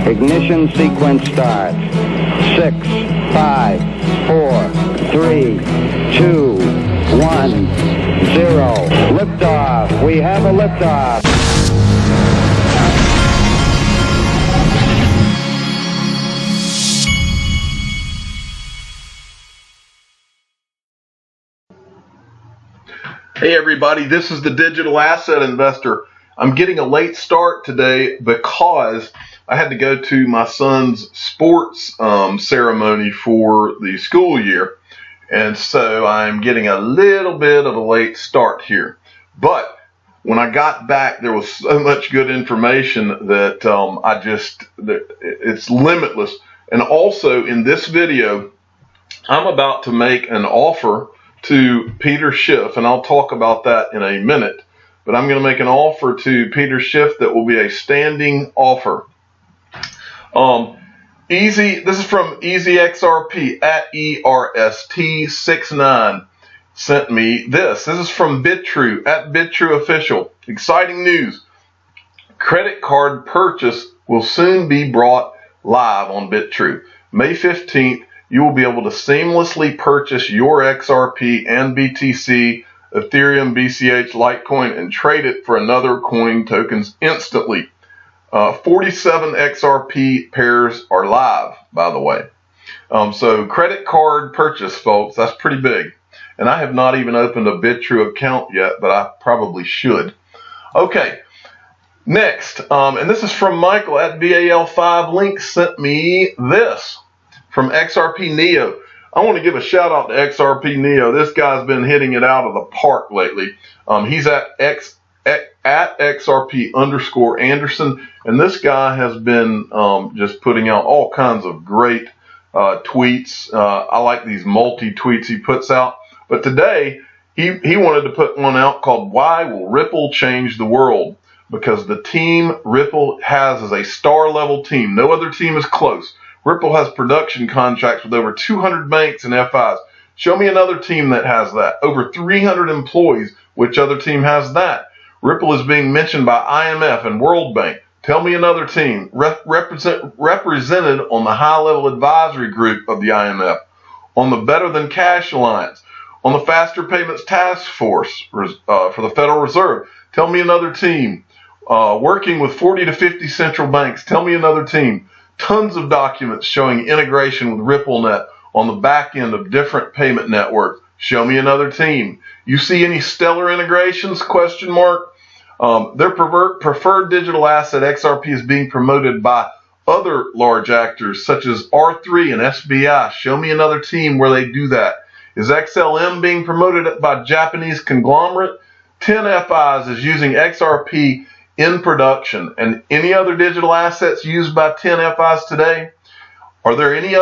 Ignition sequence starts. 6, 5, 4, 3, 2, 1, 0. Liftoff. We have a liftoff. Hey everybody, this is the Digital Asset Investor. I'm getting a late start today because I had to go to my son's sports ceremony for the school year, and so I'm getting a little bit of a late start here. But when I got back, there was so much good information that it's limitless. And also in this video, I'm about to make an offer to Peter Schiff, and I'll talk about that in a minute. But I'm going to make an offer to Peter Schiff that will be a standing offer. This is from XRP at ERST69 sent me this. This is from BitTrue at BitTrue Official. Exciting news. Credit card purchase will soon be brought live on BitTrue. May 15th, you will be able to seamlessly purchase your XRP and BTC, Ethereum, BCH, Litecoin, and trade it for another coin tokens instantly. 47 XRP pairs are live, by the way. So credit card purchase, folks, that's pretty big. And I have not even opened a BitTrue account yet, but I probably should. Okay, next, and this is from Michael at VAL5 Link sent me this. From XRP Neo. I want to give a shout out to XRP Neo. This guy's been hitting it out of the park lately. He's at XRP_Anderson, and this guy has been just putting out all kinds of great tweets. I like these multi-tweets he puts out. But today, he wanted to put one out called Why Will Ripple Change the World? Because the team Ripple has is a star-level team. No other team is close. Ripple has production contracts with over 200 banks and FIs. Show me another team that has that. Over 300 employees. Which other team has that? Ripple is being mentioned by IMF and World Bank. Tell me another team represented on the high-level advisory group of the IMF, on the Better Than Cash Alliance, on the Faster Payments Task Force for the Federal Reserve. Tell me another team. Working with 40 to 50 central banks. Tell me another team. Tons of documents showing integration with RippleNet on the back end of different payment networks. Show me another team. You see any stellar integrations? Question mark. Their preferred digital asset XRP is being promoted by other large actors such as R3 and SBI. Show me another team where they do that. Is XLM being promoted by Japanese conglomerate? 10 FIs is using XRP in production, and any other digital assets used by 10 FIs today? Are there any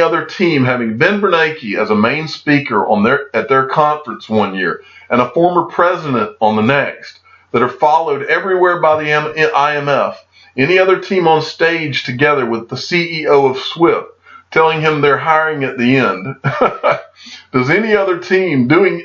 other team having Ben Bernanke as a main speaker at their conference one year and a former president on the next that are followed everywhere by the IMF? Any other team on stage together with the CEO of Swift telling him they're hiring at the end? Is there any other team doing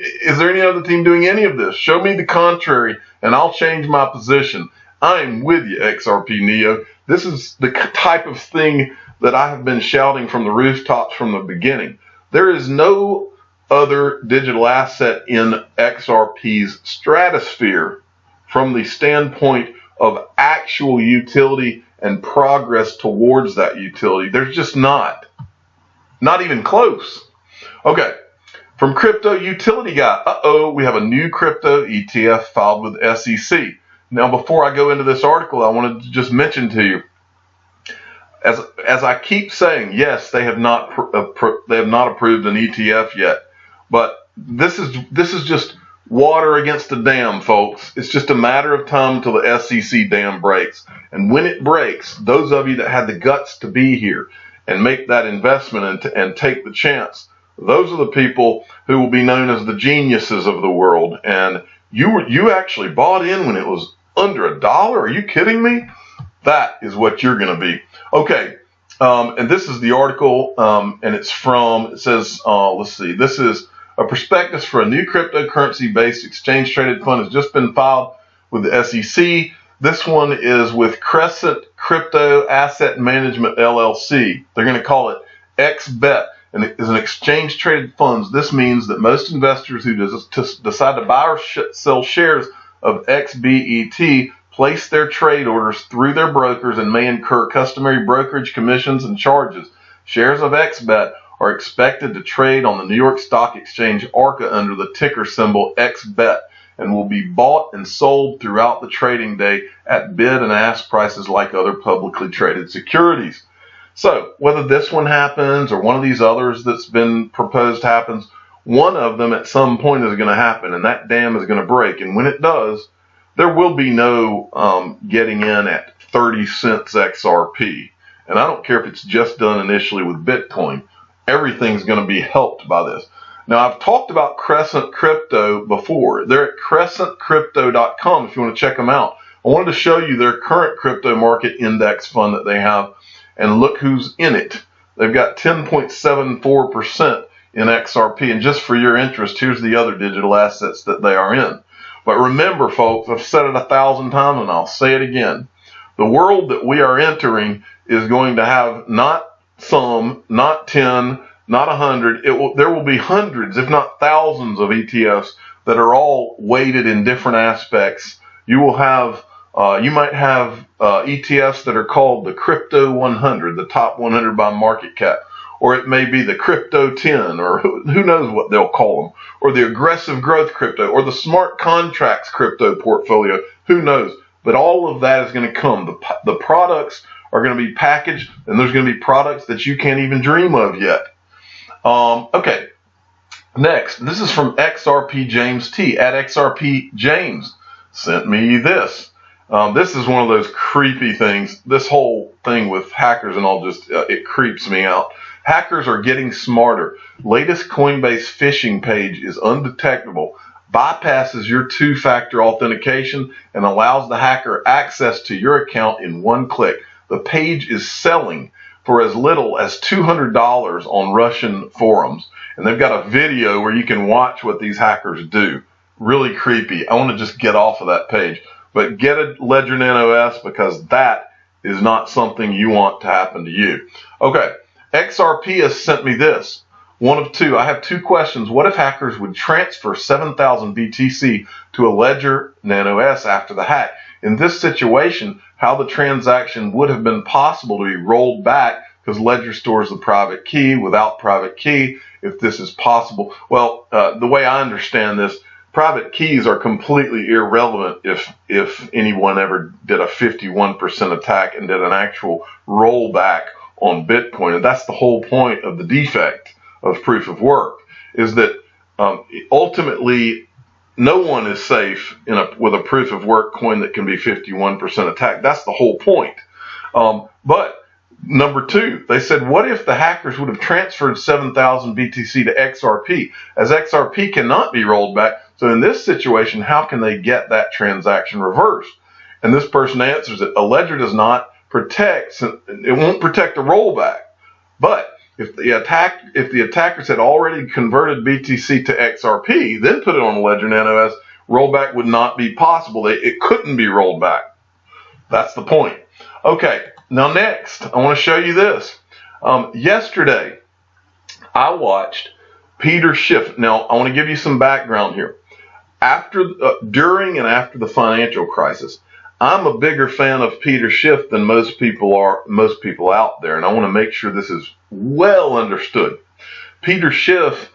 any of this? Show me the contrary and I'll change my position. I'm with you, XRP Neo. This is the type of thing that I have been shouting from the rooftops from the beginning. There is no other digital asset in XRP's stratosphere from the standpoint of actual utility and progress towards that utility. There's just not even close. Okay, from Crypto Utility Guy. We have a new crypto ETF filed with SEC. Now, before I go into this article, I wanted to just mention to you, as I keep saying, yes, they have not approved an ETF yet, but this is just water against the dam, folks. It's just a matter of time until the SEC dam breaks, and when it breaks, those of you that had the guts to be here and make that investment and take the chance, those are the people who will be known as the geniuses of the world. And you actually bought in when it was under $1. Are you kidding me? That is what you're going to be. Okay, and this is the article, and it says, let's see, this is a prospectus for a new cryptocurrency-based exchange-traded fund has just been filed with the SEC. This one is with Crescent Crypto Asset Management LLC. They're going to call it XBET, and it is an exchange traded funds. This means that most investors who decide to buy or sell shares of XBET place their trade orders through their brokers and may incur customary brokerage commissions and charges. Shares of XBET are expected to trade on the New York Stock Exchange ARCA under the ticker symbol XBET and will be bought and sold throughout the trading day at bid and ask prices like other publicly traded securities. So whether this one happens or one of these others that's been proposed happens, one of them at some point is going to happen, and that dam is going to break. And when it does, there will be no getting in at 30 cents XRP. And I don't care if it's just done initially with Bitcoin. Everything's going to be helped by this. Now, I've talked about Crescent Crypto before. They're at crescentcrypto.com if you want to check them out. I wanted to show you their current crypto market index fund that they have, and look who's in it. They've got 10.74% in XRP, and just for your interest, here's the other digital assets that they are in. But remember, folks, I've said it 1,000 times, and I'll say it again. The world that we are entering is going to have not some, not 10, not 100. There will be hundreds, if not thousands, of ETFs that are all weighted in different aspects. You will have, you might have ETFs that are called the Crypto 100, the top 100 by market cap, or it may be the Crypto 10, or who knows what they'll call them, or the Aggressive Growth Crypto, or the Smart Contracts Crypto portfolio. Who knows? But all of that is going to come. The products are going to be packaged, and there's going to be products that you can't even dream of yet. Okay, next, this is from XRP James T. At XRP James sent me this. This is one of those creepy things. This whole thing with hackers and all just, it creeps me out. Hackers are getting smarter. Latest Coinbase phishing page is undetectable, bypasses your two-factor authentication, and allows the hacker access to your account in one click. The page is selling for as little as $200 on Russian forums. And they've got a video where you can watch what these hackers do. Really creepy. I want to just get off of that page. But get a Ledger Nano S, because that is not something you want to happen to you. Okay, XRP has sent me this. One of two. I have two questions. What if hackers would transfer 7,000 BTC to a Ledger Nano S after the hack? In this situation, how the transaction would have been possible to be rolled back, because Ledger stores the private key without private key, if this is possible. Well, the way I understand this, private keys are completely irrelevant if anyone ever did a 51% attack and did an actual rollback on Bitcoin. And that's the whole point of the defect of proof of work, is that ultimately no one is safe with a proof of work coin that can be 51% attacked. That's the whole point. But number two, they said, what if the hackers would have transferred 7,000 BTC to XRP, as XRP cannot be rolled back? So in this situation, how can they get that transaction reversed? And this person answers it. A ledger does not protect, it won't protect a rollback. But if the attackers had already converted BTC to XRP, then put it on a Ledger Nano S, rollback would not be possible. It couldn't be rolled back. That's the point. Okay, now next, I want to show you this. Yesterday, I watched Peter Schiff. Now, I want to give you some background here. During and after the financial crisis, I'm a bigger fan of Peter Schiff than most people out there, and I want to make sure this is well understood. Peter Schiff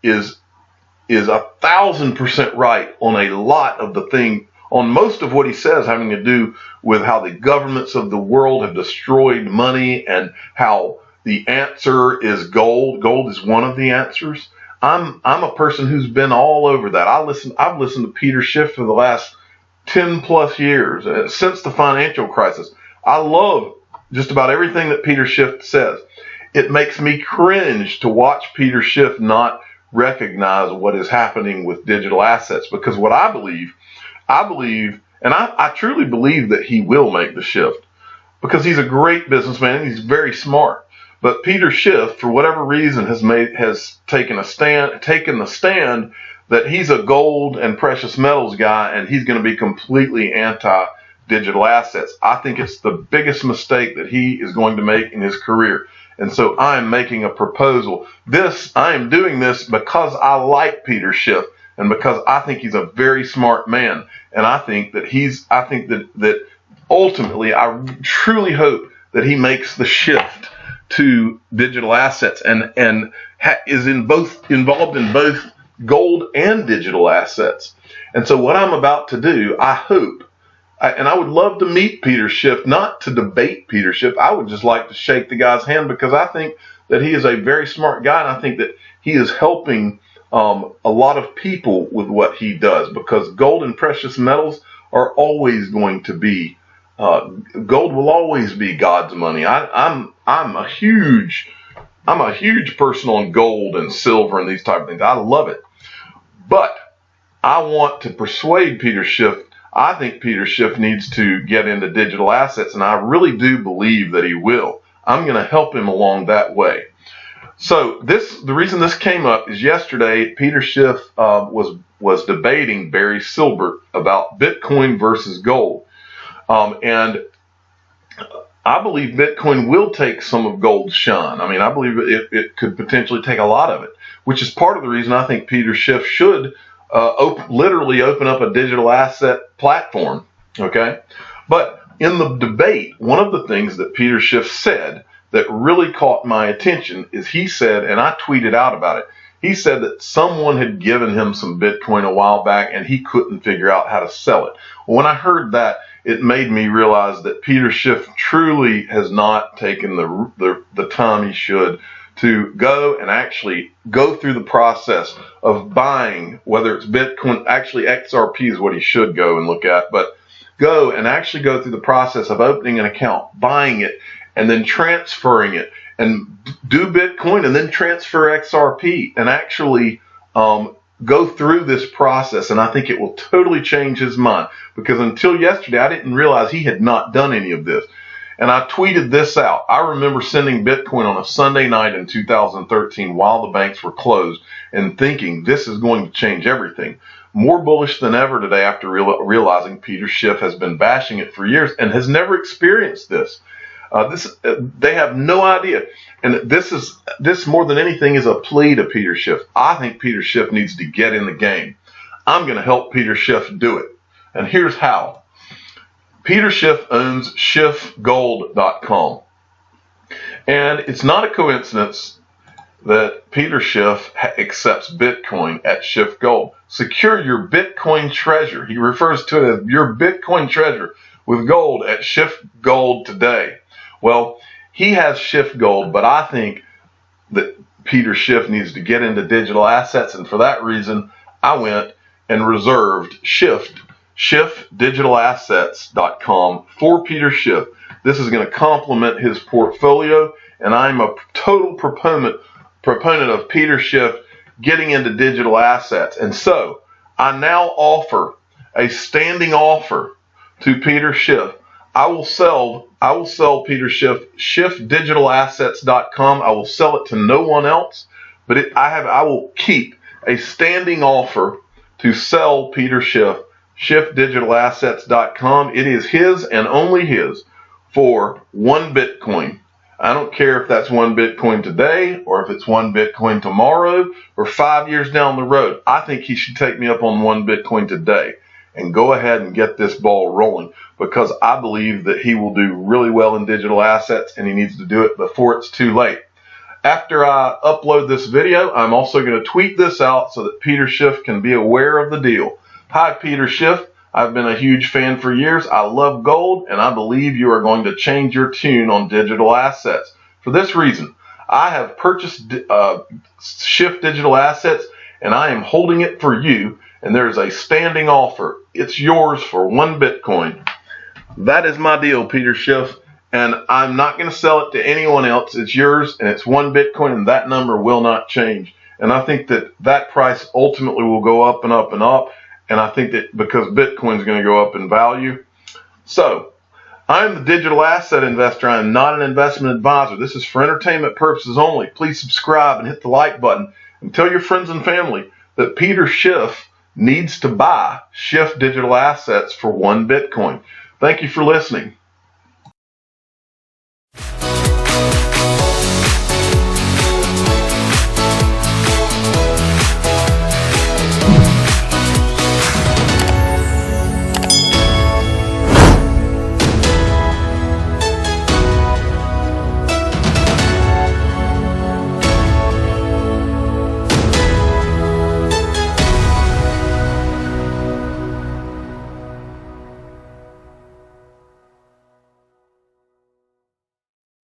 is 1,000% right on a lot of the thing, on most of what he says having to do with how the governments of the world have destroyed money and how the answer is gold. Gold is one of the answers. I'm a person who's been all over that. I've listened to Peter Schiff for the last 10 plus years, since the financial crisis. I love just about everything that Peter Schiff says. It makes me cringe to watch Peter Schiff not recognize what is happening with digital assets, because what I believe, and I truly believe that he will make the shift, because he's a great businessman and he's very smart. But Peter Schiff, for whatever reason, has taken the stand that he's a gold and precious metals guy, and he's going to be completely anti digital assets. I think it's the biggest mistake that he is going to make in his career. And so I'm making a proposal. I am doing this because I like Peter Schiff and because I think he's a very smart man. And I think that that ultimately, I truly hope that he makes the shift to digital assets and is involved in both gold and digital assets. And so what I'm about to do, I hope, and I would love to meet Peter Schiff, not to debate Peter Schiff. I would just like to shake the guy's hand because I think that he is a very smart guy, and I think that he is helping a lot of people with what he does, because gold and precious metals are always going to be, gold will always be God's money. I'm a huge person on gold and silver and these type of things. I love it. But I want to persuade Peter Schiff. I think Peter Schiff needs to get into digital assets, and I really do believe that he will. I'm going to help him along that way. So the reason this came up is yesterday Peter Schiff was debating Barry Silbert about Bitcoin versus gold, and I believe Bitcoin will take some of gold's shine. I mean, I believe it could potentially take a lot of it, which is part of the reason I think Peter Schiff should literally open up a digital asset platform, okay? But in the debate, one of the things that Peter Schiff said that really caught my attention is he said, and I tweeted out about it, he said that someone had given him some Bitcoin a while back and he couldn't figure out how to sell it. Well, when I heard that, it made me realize that Peter Schiff truly has not taken the time he should to go and actually go through the process of buying, whether it's Bitcoin, actually XRP is what he should go and look at, but go and actually go through the process of opening an account, buying it, and then transferring it, and do Bitcoin and then transfer XRP and actually go through this process. And I think it will totally change his mind, because until yesterday, I didn't realize he had not done any of this. And I tweeted this out. I remember sending Bitcoin on a Sunday night in 2013 while the banks were closed and thinking this is going to change everything. More bullish than ever today after realizing Peter Schiff has been bashing it for years and has never experienced this. They have no idea. And this more than anything is a plea to Peter Schiff. I think Peter Schiff needs to get in the game. I'm going to help Peter Schiff do it. And here's how. Peter Schiff owns SchiffGold.com. And it's not a coincidence that Peter Schiff accepts Bitcoin at Schiff Gold. Secure your Bitcoin treasure. He refers to it as your Bitcoin treasure with gold at Schiff Gold today. Well, he has Schiff Gold, but I think that Peter Schiff needs to get into digital assets, and for that reason, I went and reserved SchiffDigitalAssets.com for Peter Schiff. This is going to complement his portfolio, and I'm a total proponent of Peter Schiff getting into digital assets. And so I now offer a standing offer to Peter Schiff. I will sell Peter Schiff SchiffDigitalAssets.com. I will sell it to no one else, but I will keep a standing offer to sell Peter Schiff SchiffDigitalAssets.com. It is his and only his for 1 Bitcoin. I don't care if that's 1 Bitcoin today or if it's 1 Bitcoin tomorrow or 5 years down the road. I think he should take me up on 1 Bitcoin today and go ahead and get this ball rolling, because I believe that he will do really well in digital assets, and he needs to do it before it's too late. After I upload this video, I'm also going to tweet this out so that Peter Schiff can be aware of the deal. Hi, Peter Schiff. I've been a huge fan for years. I love gold, and I believe you are going to change your tune on digital assets. For this reason, I have purchased Schiff Digital Assets, and I am holding it for you, and there is a standing offer. It's yours for 1 Bitcoin. That is my deal, Peter Schiff, and I'm not going to sell it to anyone else. It's yours, and it's 1 Bitcoin, and that number will not change. And I think that price ultimately will go up and up and up. And I think that because Bitcoin is going to go up in value. So, I'm the digital asset investor. I am not an investment advisor. This is for entertainment purposes only. Please subscribe and hit the like button. And tell your friends and family that Peter Schiff needs to buy Schiff Digital Assets for 1 Bitcoin. Thank you for listening.